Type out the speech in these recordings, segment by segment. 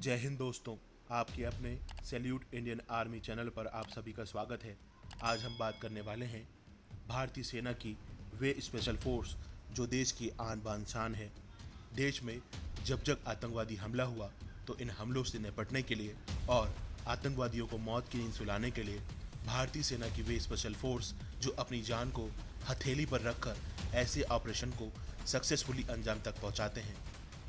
जय हिंद दोस्तों। आपके अपने सैल्यूट इंडियन आर्मी चैनल पर आप सभी का स्वागत है। आज हम बात करने वाले हैं भारतीय सेना की वे स्पेशल फोर्स जो देश की आन बान शान है। देश में जब जब आतंकवादी हमला हुआ तो इन हमलों से निपटने के लिए और आतंकवादियों को मौत की नींद सुलाने के लिए भारतीय सेना की वे स्पेशल फोर्स जो अपनी जान को हथेली पर रखकर ऐसे ऑपरेशन को सक्सेसफुली अंजाम तक पहुंचाते हैं।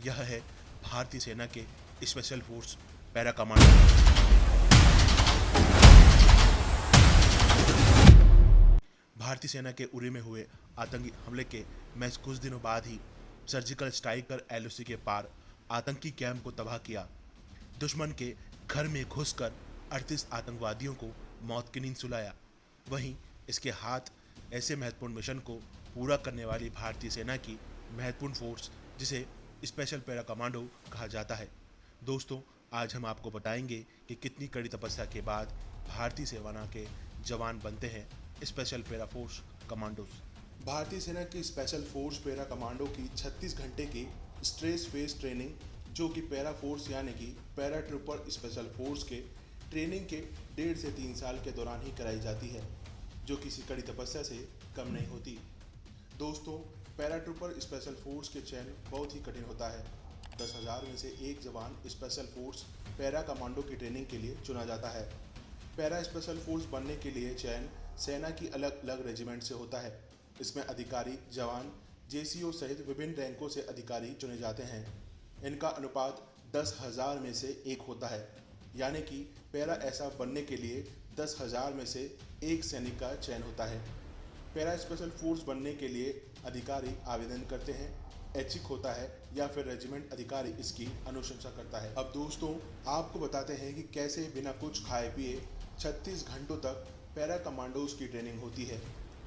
यह है भारतीय सेना के स्पेशल फोर्स पैरा कमांडो। भारतीय सेना के उरी में हुए आतंकी हमले के महज कुछ दिनों बाद ही सर्जिकल स्ट्राइक कर एलओसी के पार आतंकी कैंप को तबाह किया। दुश्मन के घर में घुसकर 38 आतंकवादियों को मौत की नींद सुलाया। वहीं इसके हाथ ऐसे महत्वपूर्ण मिशन को पूरा करने वाली भारतीय सेना की महत्वपूर्ण फोर्स जिसे स्पेशल पैरा कमांडो कहा जाता है। दोस्तों, आज हम आपको बताएंगे कि कितनी कड़ी तपस्या के बाद भारतीय सेना के जवान बनते हैं स्पेशल पैरा फोर्स कमांडोज। भारतीय सेना की स्पेशल फोर्स पैरा कमांडो की 36 घंटे की स्ट्रेस फेस ट्रेनिंग जो कि पैरा फोर्स यानी कि पैरा ट्रूपर स्पेशल फोर्स के ट्रेनिंग के 1.5 से 3 साल के दौरान ही कराई जाती है, जो किसी कड़ी तपस्या से कम नहीं होती। दोस्तों, पैरा ट्रूपर स्पेशल फोर्स के चयन बहुत ही कठिन होता है। 10,000 में से एक जवान स्पेशल फोर्स पैरा कमांडो की ट्रेनिंग के लिए चुना जाता है। पैरा स्पेशल फोर्स बनने के लिए चयन सेना की अलग अलग रेजिमेंट से होता है। इसमें अधिकारी, जवान, जेसीओ सहित विभिन्न रैंकों से अधिकारी चुने जाते हैं। इनका अनुपात 10,000 में से एक होता है, यानी कि पैरा ऐसा बनने के लिए 10,000 में से एक सैनिक का चयन होता है। पैरा स्पेशल फोर्स बनने के लिए अधिकारी आवेदन करते हैं, ऐच्छिक होता है या फिर रेजिमेंट अधिकारी इसकी अनुशंसा करता है। अब दोस्तों, आपको बताते हैं कि कैसे बिना कुछ खाए पिए 36 घंटों तक पैरा कमांडोज की ट्रेनिंग होती है,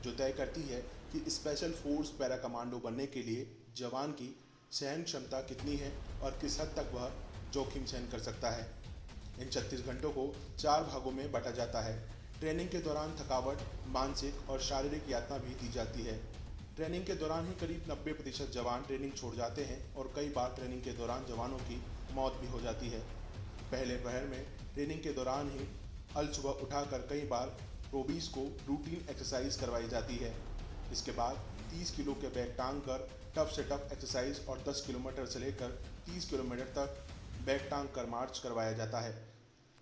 जो तय करती है कि स्पेशल फोर्स पैरा कमांडो बनने के लिए जवान की सहन क्षमता कितनी है और किस हद तक वह जोखिम सहन कर सकता है। इन 36 घंटों को 4 भागों में बांटा जाता है। ट्रेनिंग के दौरान थकावट, मानसिक और शारीरिक यातना भी दी जाती है। ट्रेनिंग के दौरान ही करीब 90% जवान ट्रेनिंग छोड़ जाते हैं और कई बार ट्रेनिंग के दौरान जवानों की मौत भी हो जाती है। पहले पहर में ट्रेनिंग के दौरान ही अल सुबह उठाकर कई बार प्रोबीज को रूटीन एक्सरसाइज करवाई जाती है। इसके बाद 30 किलो के बैग टांग कर टफ से टफ एक्सरसाइज और 10 किलोमीटर से लेकर 30 किलोमीटर तक बैग टांग कर मार्च करवाया जाता है।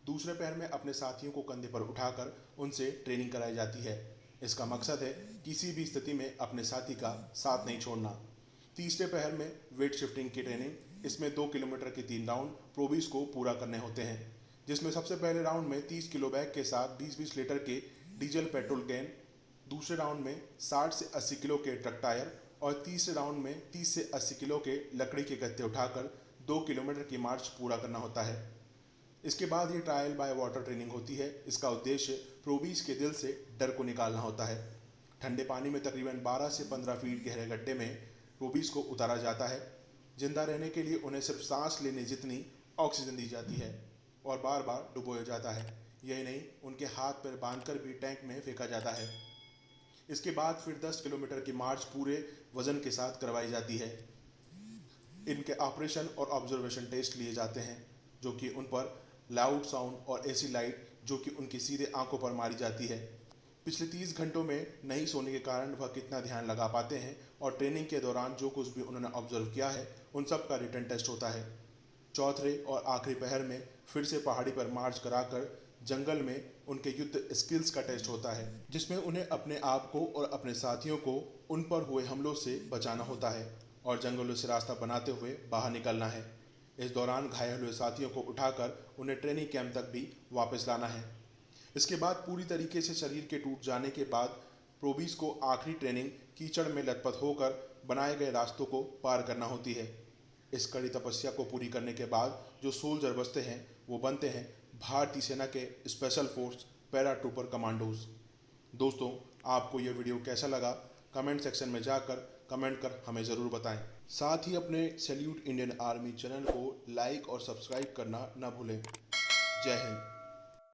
दूसरे पहर में अपने साथियों को कंधे पर उठाकर उनसे ट्रेनिंग कराई जाती है। इसका मकसद है किसी भी स्थिति में अपने साथी का साथ नहीं छोड़ना। तीसरे पहर में वेट शिफ्टिंग की ट्रेनिंग। इसमें 2 किलोमीटर के 3 राउंड प्रोबीज को पूरा करने होते हैं, जिसमें सबसे पहले राउंड में 30 किलो बैग के साथ 20-20 लीटर के डीजल पेट्रोल कैन, दूसरे राउंड में 60 से 80 किलो के ट्रक टायर और तीसरे राउंड में 30 से 80 किलो के लकड़ी के गत्ते उठाकर 2 किलोमीटर की मार्च पूरा करना होता है। इसके बाद ये ट्रायल बाय वाटर ट्रेनिंग होती है। इसका उद्देश्य प्रोबीज के दिल से डर को निकालना होता है। ठंडे पानी में तकरीबन 12 से 15 फीट गहरे गड्ढे में प्रोबीज को उतारा जाता है। जिंदा रहने के लिए उन्हें सिर्फ सांस लेने जितनी ऑक्सीजन दी जाती है और बार बार डुबोया जाता है। यही नहीं, उनके हाथ पैर बांधकर भी टैंक में फेंका जाता है। इसके बाद फिर 10 किलोमीटर की मार्च पूरे वजन के साथ करवाई जाती है। इनके ऑपरेशन और ऑब्जर्वेशन टेस्ट लिए जाते हैं, जो कि उन पर लाउड साउंड और ऐसी लाइट जो कि उनकी सीधे आंखों पर मारी जाती है। पिछले 30 घंटों में नहीं सोने के कारण वह कितना ध्यान लगा पाते हैं और ट्रेनिंग के दौरान जो कुछ भी उन्होंने ऑब्जर्व किया है उन सब का रिटन टेस्ट होता है। चौथे और आखिरी पहर में फिर से पहाड़ी पर मार्च कराकर जंगल में उनके युद्ध स्किल्स का टेस्ट होता है, जिसमें उन्हें अपने आप को और अपने साथियों को उन पर हुए हमलों से बचाना होता है और जंगलों से रास्ता बनाते हुए बाहर निकलना है। इस दौरान घायल हुए साथियों को उठाकर उन्हें ट्रेनिंग कैंप तक भी वापस लाना है। इसके बाद पूरी तरीके से शरीर के टूट जाने के बाद प्रोबीज को आखिरी ट्रेनिंग कीचड़ में लथपथ होकर बनाए गए रास्तों को पार करना होती है। इस कड़ी तपस्या को पूरी करने के बाद जो सोल्जर बचते हैं वो बनते हैं भारतीय सेना के special force para trooper commandos. दोस्तों, आपको ये वीडियो कैसा लगा कमेंट सेक्शन में जाकर कमेंट कर हमें ज़रूर बताएं। साथ ही अपने सैल्यूट इंडियन आर्मी चैनल को लाइक और सब्सक्राइब करना न भूलें। जय हिंद।